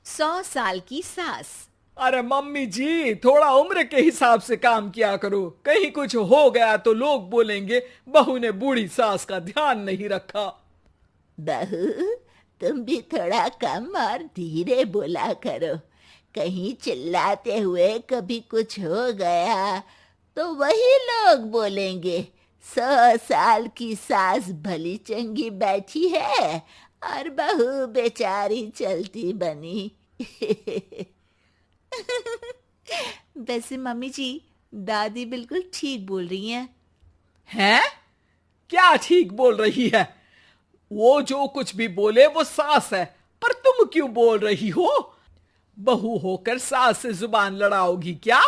100 साल की सास। अरे मम्मी जी, थोड़ा उम्र के हिसाब से काम किया करो। कहीं कुछ हो गया तो लोग बोलेंगे बहू ने बूढ़ी सास का ध्यान नहीं रखा। बहू, तुम भी थोड़ा कम और धीरे बोला करो। कहीं चिल्लाते हुए कभी कुछ हो गया तो वही लोग बोलेंगे 100 साल की सास भली चंगी बैठी है और बहू बेचारी चलती बनी। वैसे मम्मी जी, दादी बिल्कुल ठीक बोल रही हैं। हैं? क्या ठीक बोल रही है? वो जो कुछ भी बोले वो सास है, पर तुम क्यों बोल रही हो? बहू होकर सास से जुबान लड़ाओगी क्या?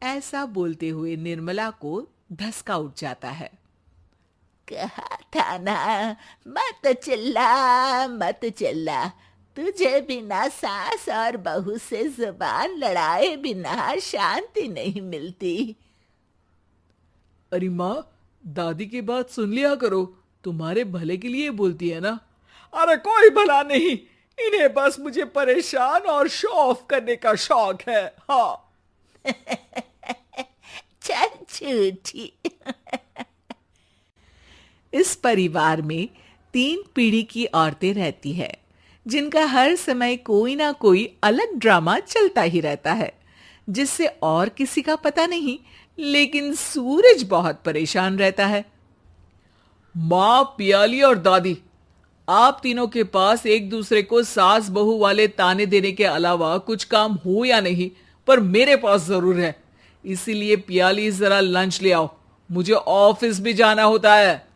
ऐसा बोलते हुए निर्मला को धसका उठ जाता है। कहा था ना, मत चिल्ला मत चिल्ला। तुझे बिना सास और बहू से जुबान लड़ाए बिना शांति नहीं मिलती। अरे माँ, दादी की बात सुन लिया करो, तुम्हारे भले के लिए बोलती है ना। अरे कोई भला नहीं, इन्हें बस मुझे परेशान और शो ऑफ करने का शौक है। हाँ। चल झूठी। इस परिवार में 3 पीढ़ी की औरतें रहती है, जिनका हर समय कोई ना कोई अलग ड्रामा चलता ही रहता है, जिससे और किसी का पता नहीं, लेकिन सूरज बहुत परेशान रहता है। माँ, पियाली और दादी, आप तीनों के पास एक दूसरे को सास बहू वाले ताने देने के अलावा कुछ काम हो या नहीं, पर मेरे पास जरूर है। इसीलिए पियाली, जरा लंच ले आओ, मुझे ऑफिस भी जाना होता है।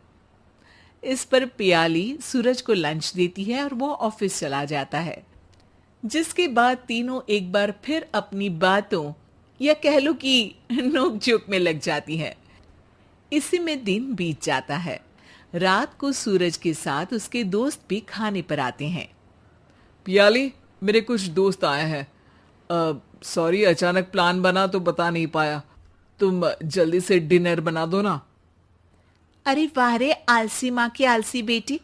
इस पर पियाली सूरज को लंच देती है और वो ऑफिस चला जाता है, जिसके बाद तीनों एक बार फिर अपनी बातों या कह लो कि नोक-झोंक में लग जाती हैं। इसी में दिन बीत जाता है। रात को सूरज के साथ उसके दोस्त भी खाने पर आते हैं। पियाली, मेरे कुछ दोस्त आए हैं। सॉरी, अचानक प्लान बना तो बता नहीं पाया। तुम जल्दी से डिनर बना दो ना। अरे वाह रे आलसी माँ की आलसी बेटी,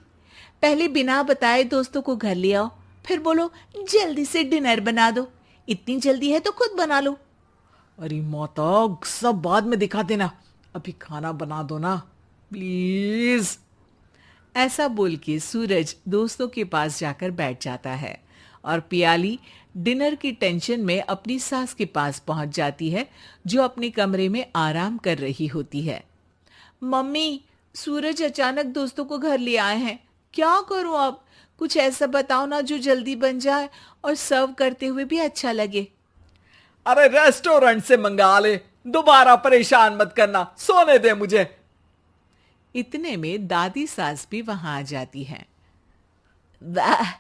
पहले बिना बताए दोस्तों को घर ले आओ, फिर बोलो जल्दी से डिनर बना दो। इतनी जल्दी है तो खुद बना लो। अरे माता, सब बाद में दिखा देना, अभी खाना बना दो ना प्लीज। ऐसा बोल के सूरज दोस्तों के पास जाकर बैठ जाता है और पियाली डिनर की टेंशन में अपनी सास के पास पहुंच जाती है, जो अपने कमरे में आराम कर रही होती है। मम्मी, सूरज अचानक दोस्तों को घर ले आए हैं, क्या करूं अब? कुछ ऐसा बताओ ना जो जल्दी बन जाए और सर्व करते हुए भी अच्छा लगे। अरे रेस्टोरेंट से मंगा ले, दोबारा परेशान मत करना, सोने दे मुझे। इतने में दादी सास भी वहां आ जाती है। वाह,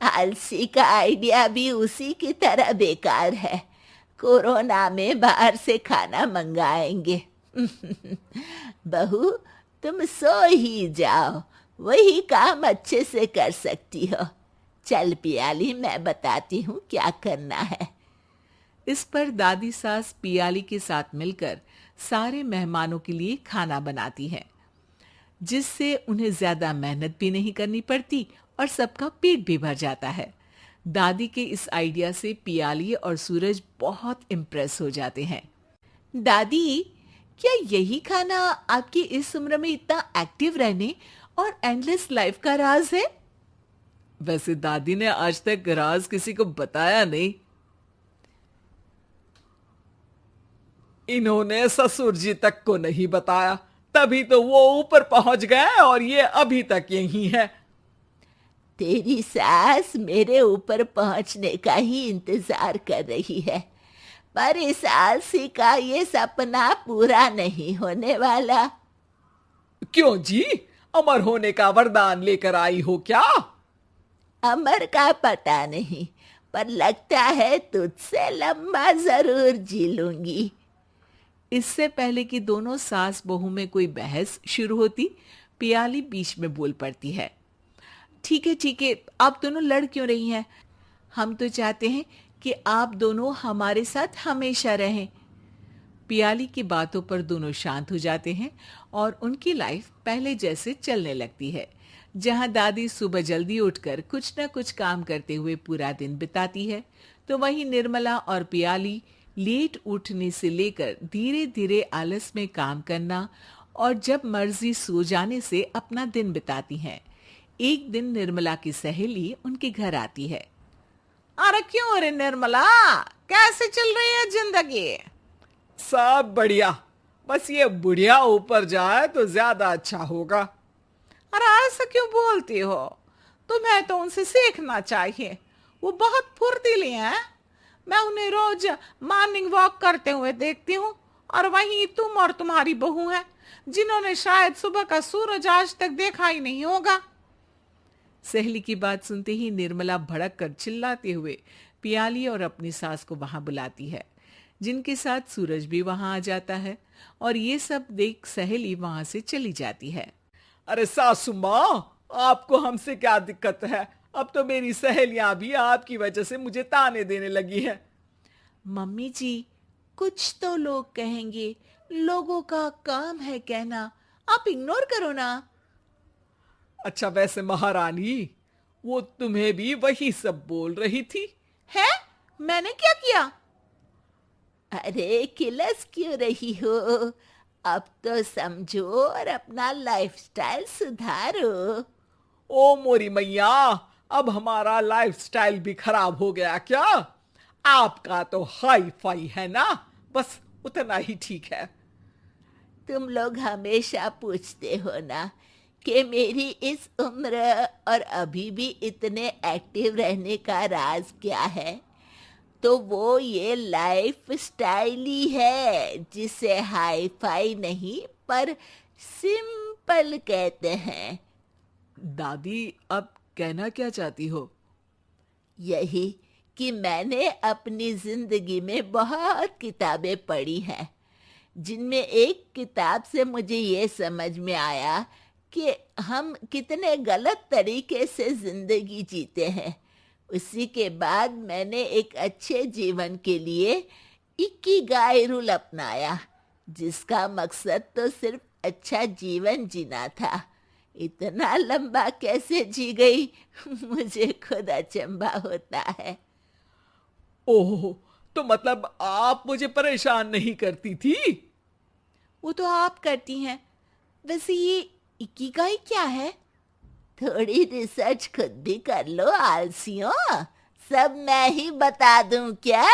आलसी का आइडिया भी उसी की तरह बेकार है। कोरोना में बाहर से खाना मंगाएंगे। बहू, तुम सो ही जाओ, वही काम अच्छे से कर सकती हो। चल पियाली, मैं बताती हूँ क्या करना है। इस पर दादी सास पियाली के साथ मिलकर सारे मेहमानों के लिए खाना बनाती है, जिससे उन्हें ज्यादा मेहनत भी नहीं करनी पड़ती और सबका पेट भी भर जाता है। दादी के इस आइडिया से पियाली और सूरज बहुत इम्प्रेस हो जाते हैं। दादी, क्या यही खाना आपकी इस उम्र में इतना एक्टिव रहने और एंडलेस लाइफ का राज है? वैसे दादी ने आज तक राज किसी को बताया नहीं। इन्होंने ससुर जी तक को नहीं बताया, तभी तो वो ऊपर पहुंच गए और ये अभी तक यही है। तेरी सास मेरे ऊपर पहुंचने का ही इंतजार कर रही है, पर इस आलसी का ये सपना पूरा नहीं होने वाला। क्यों जी, अमर होने का वरदान लेकर आई हो क्या? अमर का पता नहीं, पर लगता है तुझसे लंबा जरूर जी लूंगी। इससे पहले कि दोनों सास बहू में कोई बहस शुरू होती, पियाली बीच में बोल पड़ती है। ठीक है, आप दोनों लड़ क्यों रही हैं? हम तो चाहते हैं कि आप दोनों हमारे साथ हमेशा रहें। पियाली की बातों पर दोनों शांत हो जाते हैं और उनकी लाइफ पहले जैसे चलने लगती है, जहां दादी सुबह जल्दी उठकर कुछ न कुछ काम करते हुए पूरा दिन बिताती है, तो वहीं निर्मला और पियाली लेट उठने से लेकर धीरे धीरे आलस में काम करना और जब मर्जी सो जाने से अपना दिन बिताती हैं। एक दिन निर्मला की सहेली उनके घर आती है। अरे क्यों रे निर्मला, कैसे चल रही है जिंदगी? सब बढ़िया, बस ये बुढ़िया ऊपर जाए तो ज्यादा अच्छा होगा। अरे ऐसा क्यों बोलती हो? तुम्हें तो उनसे सीखना चाहिए, वो बहुत फुर्तीली हैं। मैं उन्हें रोज मॉर्निंग वॉक करते हुए देखती हूँ, और वहीं तुम और तुम्हारी बहू हैं जिन्होंने शायद सुबह का सूरज आज तक देखा ही नहीं होगा। सहेली की बात सुनते ही निर्मला भड़क कर चिल्लाते हुए पियाली और अपनी सास को वहां बुलाती है, जिनके साथ सूरज भी वहां आ जाता है और ये सब देख सहेली वहां से चली जाती है। अरे सासू माँ, आपको हमसे क्या दिक्कत है? अब तो मेरी सहेलियां भी आपकी वजह से मुझे ताने देने लगी है। मम्मी जी, कुछ तो लोग कहेंगे, लोगों का काम है कहना, आप इग्नोर करो ना। अच्छा वैसे महारानी, वो तुम्हें भी वही सब बोल रही थी? है? मैंने क्या किया? अरे किलस क्यों रही हो? अब तो समझो और अपना लाइफस्टाइल सुधारो। ओ मोरी मैया, अब हमारा लाइफस्टाइल भी खराब हो गया क्या? आपका तो हाई फाई है ना, बस उतना ही ठीक है। तुम लोग हमेशा पूछते हो ना कि मेरी इस उम्र और अभी भी इतने एक्टिव रहने का राज क्या है, तो वो ये लाइफ स्टाइल ही है जिसे हाई फाई नहीं पर सिंपल कहते हैं। दादी, अब कहना क्या चाहती हो? यही कि मैंने अपनी जिंदगी में बहुत किताबें पढ़ी हैं, जिनमें एक किताब से मुझे ये समझ में आया कि हम कितने गलत तरीके से जिंदगी जीते हैं। उसी के बाद मैंने एक अच्छे जीवन के लिए इकिगाई रूल अपनाया, जिसका मकसद तो सिर्फ अच्छा जीवन जीना था। इतना लंबा कैसे जी गई मुझे खुद अचंभा होता है। ओह, तो मतलब आप मुझे परेशान नहीं करती थी? वो तो आप करती हैं। वैसे ये इकिगाई क्या है? थोड़ी रिसर्च खुद भी कर लो आलसियों, सब मैं ही बता दूं क्या?